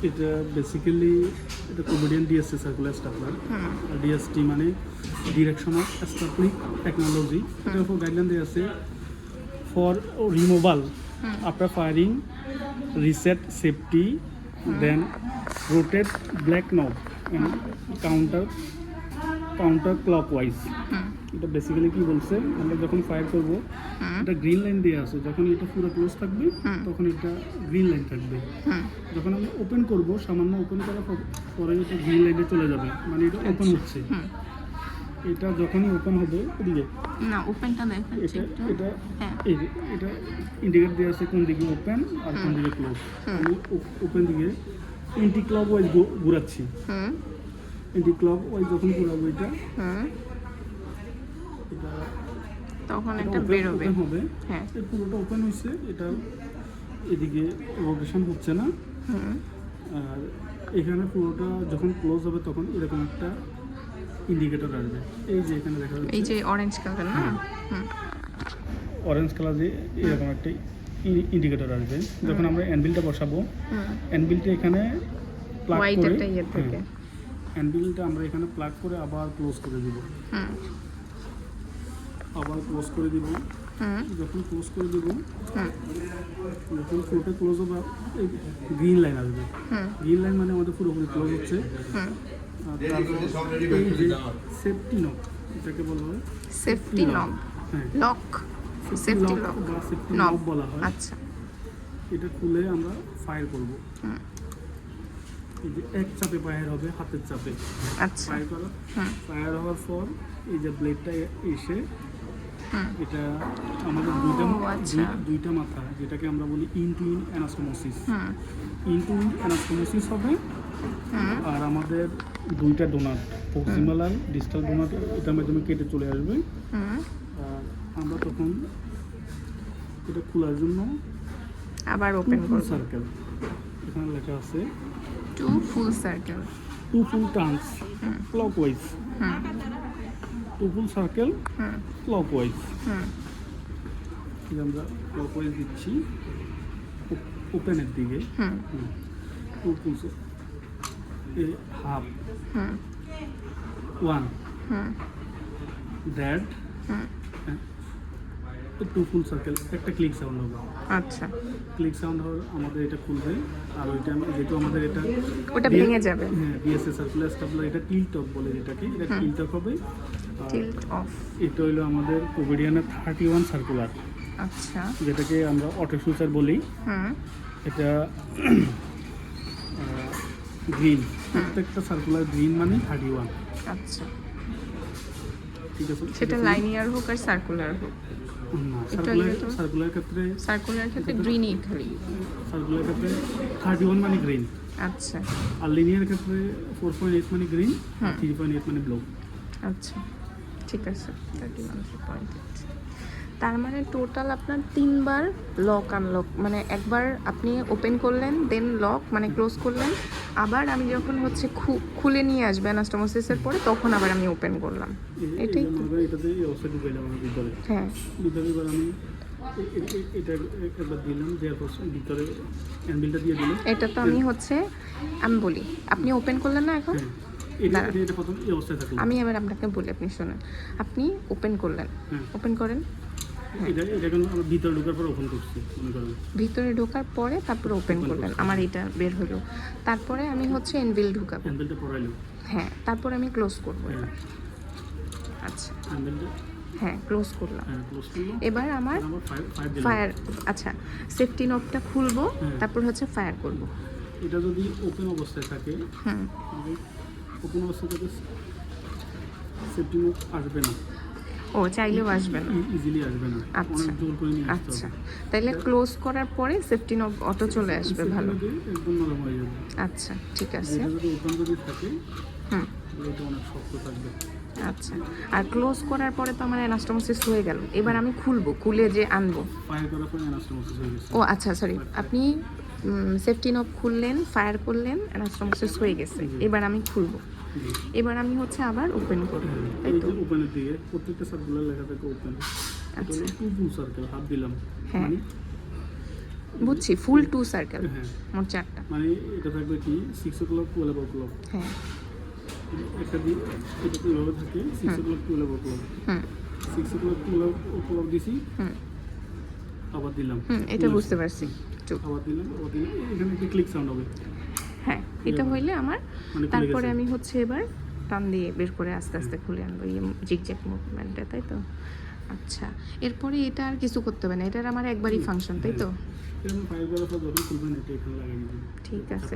এটা বেসিক্যালি এটা comedian DSC circular stapler. DST মানে ডিরেকশন অফ স্টাপলিং টেকনোলজি। এটার উপর গাইডলাইন দেওয়া আছে for removal after firing, reset safety, then rotate black knob and counter clockwise. এটা বেসিক্যালি কি বলছে, আমরা যখন ফায়ার করব এটা গ্রিন লাইন দেওয়া আছে, যখন এটা পুরো ক্লোজ থাকবে তখন এটা গ্রিন লাইন থাকবে। যখন আমরা ওপেন করব, সামান্য ওপেন করার পরে এটা গ্রিন লাইনে চলে যাবে, মানে এটা ওপেন হচ্ছে। এটা যখনই ওপেন হবে ওদিকে না ওপেনটা দেখেন এটা এটা এই যে এটা ইন্ডিকেট দেওয়া আছে কোন দিকে ওপেন আর কোন দিকে ক্লোজ। আমি ওপেন দিকে এন্টি ক্লক ওয়াইজ ঘুরাচ্ছি। এন্টি ক্লক ওয়াইজ যখন ঘুরাবো এটা এটা তখন এটা বের হবে। হ্যাঁ, এই পুরোটা ওপেন হয়েছে, এটা এদিকে রোটেশন হচ্ছে না। আর এখানে পুরোটা যখন ক্লোজ হবে তখন এরকম একটা ইন্ডিকেটর আসবে। এই যে এখানে দেখা যাচ্ছে এই যে অরেঞ্জ কালার না, অরেঞ্জ কালার দিয়ে এরকম একটা ইন্ডিকেটর আসবে। যখন আমরা অ্যানভিলটা বসাবো, অ্যানভিলটা এখানে প্লাগ হোয়াইট করে একটা ইয়ে থাকে, অ্যানভিলটা আমরা এখানে প্লাগ করে আবার ক্লোজ করে দিব। আবার ক্লোজ করে দিব। যখন ক্লোজ করে দিব, যখন পুরোটা ক্লোজ হবে গ্রিন লাইন আসবে। গ্রিন লাইন মানে আমাদের পুরোপুরি ক্লোজ হচ্ছে। সেফটি নব, এটাকে বলা হয় সেফটি নব, লক, সেফটি লক বা সেফটি নব নব বলা হয়। আচ্ছা, এটা খুলে আমরা ফায়ার করব। এই যে এক চাপে ফায়ার হবে, হাতের চাপে আচ্ছা, ফায়ার করা। ফায়ার হওয়ার পর এই যে ব্লেডটা এসে এটা আমাদের দুইটা মাথা, যেটাকে আমরা বলি end to end anastomosis. End to end anastomosis হবে। আর আমাদের দুইটা ডোনাট, প্রক্সিমাল আর ডিস্টাল ডোনাট, এটার মাধ্যমে কেটে চলে আসবে। আর আমরা তখন এটা খোলার জন্য আবার ওপেন করব। সার্কেল এখানে লেখা আছে two full circle, two full turns clockwise, two full circle clockwise. আমরা ক্লকওয়াইজ দিচ্ছি ওপেনের দিকে। Two full half, one, that, two full circle. একটা ক্লিক সাউন্ড হবে। আচ্ছা, ক্লিক সাউন্ড হবে, আমাদের এটা খুলবে। আর ওইটা যেহেতু আমাদের এটা ওটা ভেঙে যাবে। হ্যাঁ, ডিএসএ সার্কুলার স্টাপলার, এটা টিল্ট অফ বলে যেটাকে, এটা টিল্ট অফ হবে। টিল্ট অফ, এটা হলো আমাদের কোভিডিয়ানের 31 সার্কুলার, আচ্ছা, যেটাকে আমরা অটো সুইচার বলি। এটা গ্রিন, প্রত্যেকটা সার্কুলার গ্রিন মানে 31। আচ্ছা, ঠিক আছে, সেটা লাইনিয়ার হোক আর সার্কুলার হোক। না, সার্কুলার ক্ষেত্রে গ্রিনই খালি, সার্কুলার ক্ষেত্রে 31 মানে গ্রিন। আচ্ছা, আর লিনিয়ার ক্ষেত্রে 4.8 মানে গ্রিন, 3.8 মানে ব্লু। আচ্ছা, ঠিক আছে, 31.8। তার মানে টোটাল আপনার 3 বার লক আনলক, মানে একবার আপনি ওপেন করলেন, দেন লক মানে ক্লোজ করলেন, আবার আমি যখন হচ্ছে খুলে নিয়ে আসবে অ্যানাস্টোমোসিসের পরে তখন আবার আমি ওপেন করলাম। এটাই এটাতে এই অবস্থা ঢুকাইলাম আমি ভিতরে। হ্যাঁ, ভিতরে এবার আমি এটা একবার দিলাম, দেওয়ার পর ভিতরে অ্যানভিলটা দিয়ে দিলাম। এটা তো আমি হচ্ছে আমি বলি, আপনি ওপেন করলেন না এখন, এটা প্রথম এই অবস্থায় থাকলো। আমি এবার আপনাকে বলি, আপনি শোনেন। আপনি ওপেন করলেন, ওপেন করেন। এটা এখন আমরা ভিতরে ঢোকার পর ওপেন করছি, মনে করেন ভিতরে ঢোকার পরে তারপরে ওপেন করলেন, আমার এটা বের হলো। তারপরে আমি হচ্ছে এনভিল ঢুকাবো, অ্যানভিলটা পরাইলো। হ্যাঁ, তারপরে আমি ক্লোজ করবো এবার। আচ্ছা, অ্যানভিলটা হ্যাঁ ক্লোজ করলাম। ক্লোজ করলাম। এবার আমার ফায়ার, আচ্ছা, সেফটি নবটা খুলবো, তারপর হচ্ছে ফায়ার করব। এটা যদি ওপেন অবস্থায় থাকে, ওপেন অবস্থায় থাকে, সেফটি নব আসবে না। ও, চাইলেও আসবে না, ইজিলি আসবে না। আচ্ছা, অনেক জোর করে নিয়ে আসতে আচ্ছা, হবে। তাইলে ক্লোজ করার পরে সেফটি নব অটো চলে আসবে, ভালো। একদম নরম হয়ে যাবে। আচ্ছা, ঠিক আছে। এটা যদি ওপেন যদি থাকে, এটা অনেক শক্ত থাকবে। আচ্ছা, আর ক্লোজ করার পরে তো আমার অ্যানাস্টোমোসিস হয়ে গেল। এবার আমি খুলে যে আনবো। ফায়ার করার পরে অ্যানাস্টোমোসিস হয়ে গেছে। ও আচ্ছা, সরি, আপনি সেফটি নব খুললেন, ফায়ার করলেন, অ্যানাস্টোমোসিস হয়ে গেছে। এবার আমি খুলবো, এবার আমি হচ্ছে আবার ওপেন করব। এই যে ওপেনের দিকে প্রত্যেকটা সার্কুলার লেখা থাকে ওপেন। আচ্ছা, টু ফুল সার্কেল হাফ দিলাম, হ্যাঁ, মানে বুঝছি, ফুল 2 সার্কেল, হ্যাঁ মোট 4টা। মানে এটা থাকবে কি 6 o'clock 12 o'clock, হ্যাঁ। একটা দিন এটা তো এভাবে থাকে 6 o'clock 12 o'clock, হুম 6 o'clock 12 o'clock দিছি, হুম আবার দিলাম, এটা বুঝতে পারছি। চুপ। আবার দিলাম, এখানে একটা ক্লিক সাউন্ড হবে, হ্যাঁ, এটা হইলে আমার মানে খুলে তারপরে গেছে। আমি হচ্ছে এবার টান দিয়ে বের করে আস্তে আস্তে খুলে আনবো এই জিগজ্যাগ মুভমেন্টে, তাই তো? আচ্ছা, এরপরে এটা আর কিছু করতে হবে না, এটার আমার একবারই ফাংশন, তাই তো? এরকম ফাইল করার পর যখন খুলবেন এটা এখানে লাগিয়ে দিবেন। ঠিক আছে।